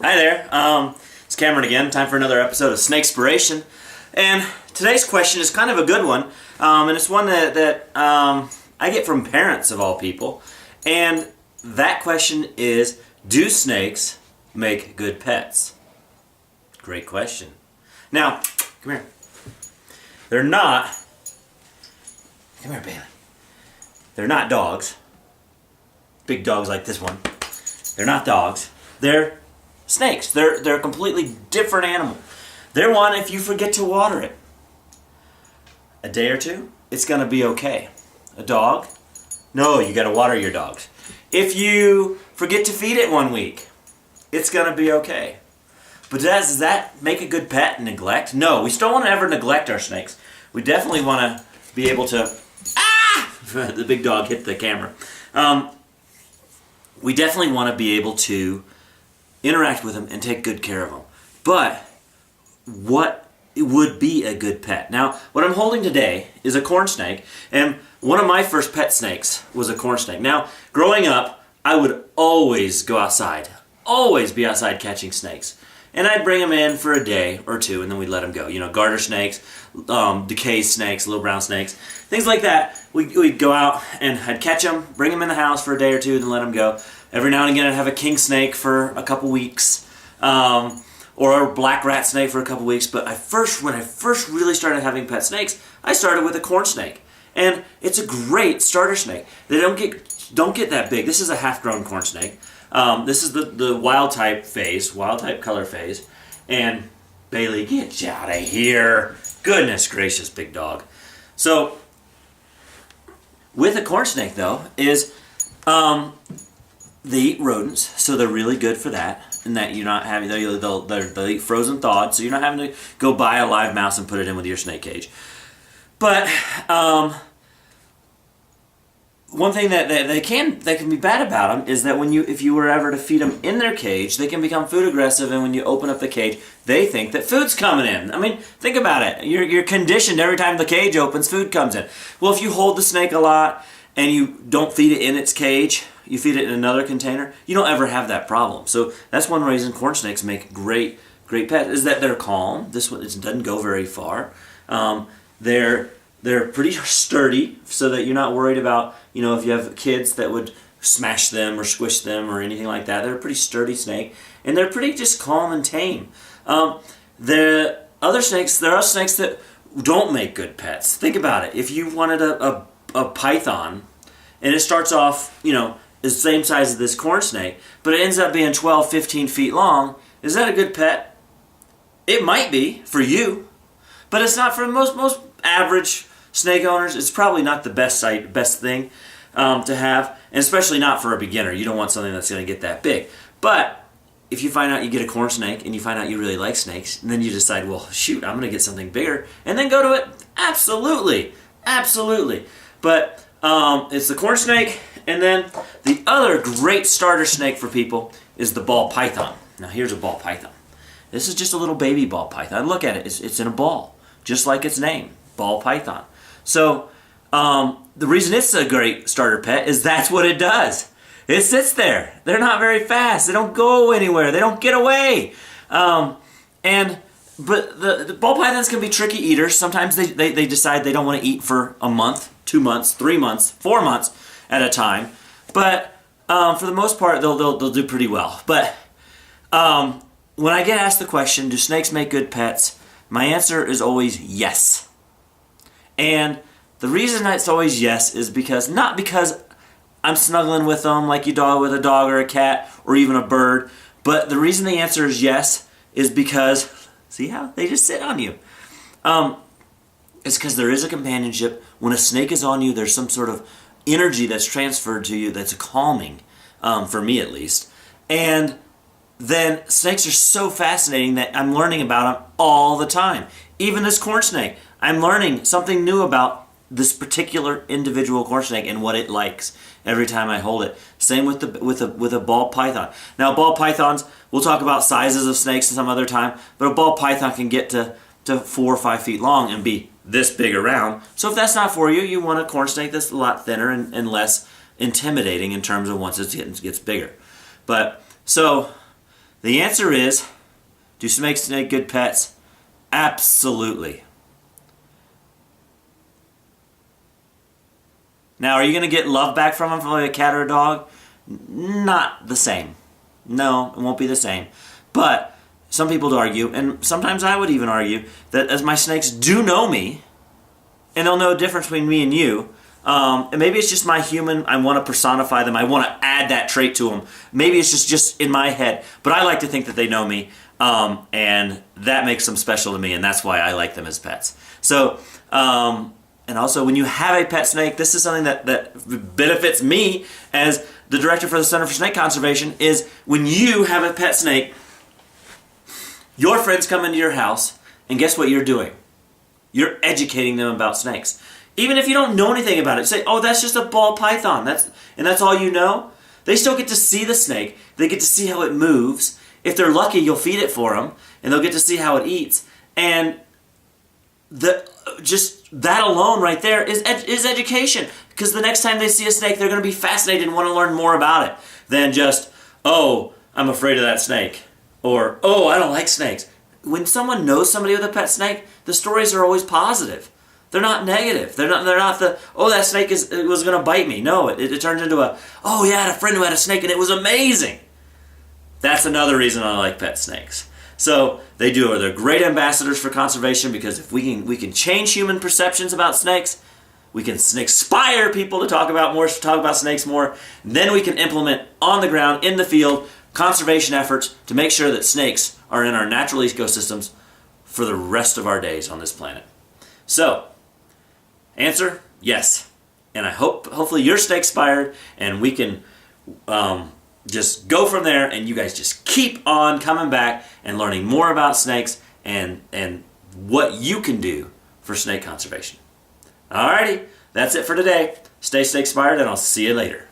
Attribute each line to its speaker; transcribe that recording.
Speaker 1: Hi there, it's Cameron again. Time for another episode of Snakespiration. And today's question is kind of a good one, and it's one that I get from parents of all people. And that question is, do snakes make good pets? Great question. Now, come here. They're not, come here, Bailey. They're not dogs. Big dogs like this one. They're not dogs. They're snakes. They're a completely different animal. They're one, if you forget to water it a day or two, it's going to be okay. A dog? No, you got to water your dogs. If you forget to feed it 1 week, it's going to be okay. But does that make a good pet, neglect? No, we still want to ever neglect our snakes. We definitely want to be able to... The big dog hit the camera. We definitely want to be able to interact with them and take good care of them. But what would be a good pet? Now, what I'm holding today is a corn snake, and one of my first pet snakes was a corn snake. Now, growing up, I would always go outside, always be outside catching snakes. And I'd bring them in for a day or two, and then we'd let them go. You know, garter snakes, decay snakes, little brown snakes, things like that. We'd go out, and I'd catch them, bring them in the house for a day or two, and then let them go. Every now and again, I'd have a king snake for a couple weeks, or a black rat snake for a couple weeks. But when I first really started having pet snakes, I started with a corn snake, and it's a great starter snake. They don't get that big. This is a half-grown corn snake. This is the wild type color phase. And Bailey, get you out of here. Goodness gracious, big dog. So, with a corn snake though, is they eat rodents, so they're really good for that. And that you're not having, they'll eat frozen thawed, so you're not having to go buy a live mouse and put it in with your snake cage. But, one thing that can be bad about them is that if you were ever to feed them in their cage, they can become food aggressive, and when you open up the cage, they think that food's coming in. I mean, think about it. You're conditioned every time the cage opens, food comes in. Well, if you hold the snake a lot and you don't feed it in its cage, you feed it in another container, you don't ever have that problem. So that's one reason corn snakes make great pets, is that they're calm. This one doesn't go very far. They're pretty sturdy, so that you're not worried about, if you have kids that would smash them or squish them or anything like that. They're a pretty sturdy snake, and they're pretty just calm and tame. There are snakes that don't make good pets. Think about it. If you wanted a python, and it starts off, the same size as this corn snake, but it ends up being 12, 15 feet long, is that a good pet? It might be for you, but it's not for most average snake owners. It's probably not the best thing to have, and especially not for a beginner. You don't want something that's going to get that big. But if you find out you get a corn snake and you find out you really like snakes, and then you decide, well, shoot, I'm going to get something bigger, and then go to it, absolutely. But it's the corn snake, and then the other great starter snake for people is the ball python. Now here's a ball python. This is just a little baby ball python. Look at it. It's in a ball, just like its name, ball python. So the reason it's a great starter pet is that's what it does. It sits there. They're not very fast. They don't go anywhere. They don't get away. But the ball pythons can be tricky eaters. Sometimes they decide they don't want to eat for a month, 2 months, 3 months, 4 months at a time. But for the most part, they'll do pretty well. But when I get asked the question, do snakes make good pets? My answer is always yes. And the reason it's always yes is not because I'm snuggling with them like you do with a dog or a cat or even a bird, but the reason the answer is yes is because, see how they just sit on you? It's because there is a companionship. When a snake is on you, there's some sort of energy that's transferred to you that's calming, for me at least. And then snakes are so fascinating that I'm learning about them all the time. Even this corn snake, I'm learning something new about this particular individual corn snake and what it likes every time I hold it. Same with a ball python. Now, ball pythons, we'll talk about sizes of snakes some other time, but a ball python can get to 4 or 5 feet long and be this big around. So if that's not for you, you want a corn snake that's a lot thinner and less intimidating in terms of once it gets bigger. But so The answer is, do snakes make good pets? Absolutely. Now, are you going to get love back from them, from like a cat or a dog? Not the same. No, it won't be the same. But some people would argue, and sometimes I would even argue, that as my snakes do know me, and they'll know the difference between me and you, and maybe it's just my human, I want to personify them, I want to add that trait to them. Maybe it's just in my head, but I like to think that they know me, and that makes them special to me, and that's why I like them as pets. So, and also when you have a pet snake, this is something that benefits me as the director for the Center for Snake Conservation, is when you have a pet snake, your friends come into your house, and guess what you're doing? You're educating them about snakes. Even if you don't know anything about it, say, oh, that's just a ball python, that's all you know. They still get to see the snake. They get to see how it moves. If they're lucky, you'll feed it for them, and they'll get to see how it eats. And just that alone right there is education. Because the next time they see a snake, they're going to be fascinated and want to learn more about it than just, oh, I'm afraid of that snake. Or, oh, I don't like snakes. When someone knows somebody with a pet snake, the stories are always positive. They're not negative. They're not the, oh, that snake was going to bite me. No, it turns into a, oh, yeah, I had a friend who had a snake and it was amazing. That's another reason I like pet snakes. So they're great ambassadors for conservation, because if we can change human perceptions about snakes, we can inspire people to talk about snakes more. Then we can implement on the ground, in the field, conservation efforts to make sure that snakes are in our natural ecosystems for the rest of our days on this planet. So, answer, yes. And I hopefully you're snake-inspired, and we can just go from there, and you guys just keep on coming back and learning more about snakes and what you can do for snake conservation. Alrighty, that's it for today. Stay snake-inspired, and I'll see you later.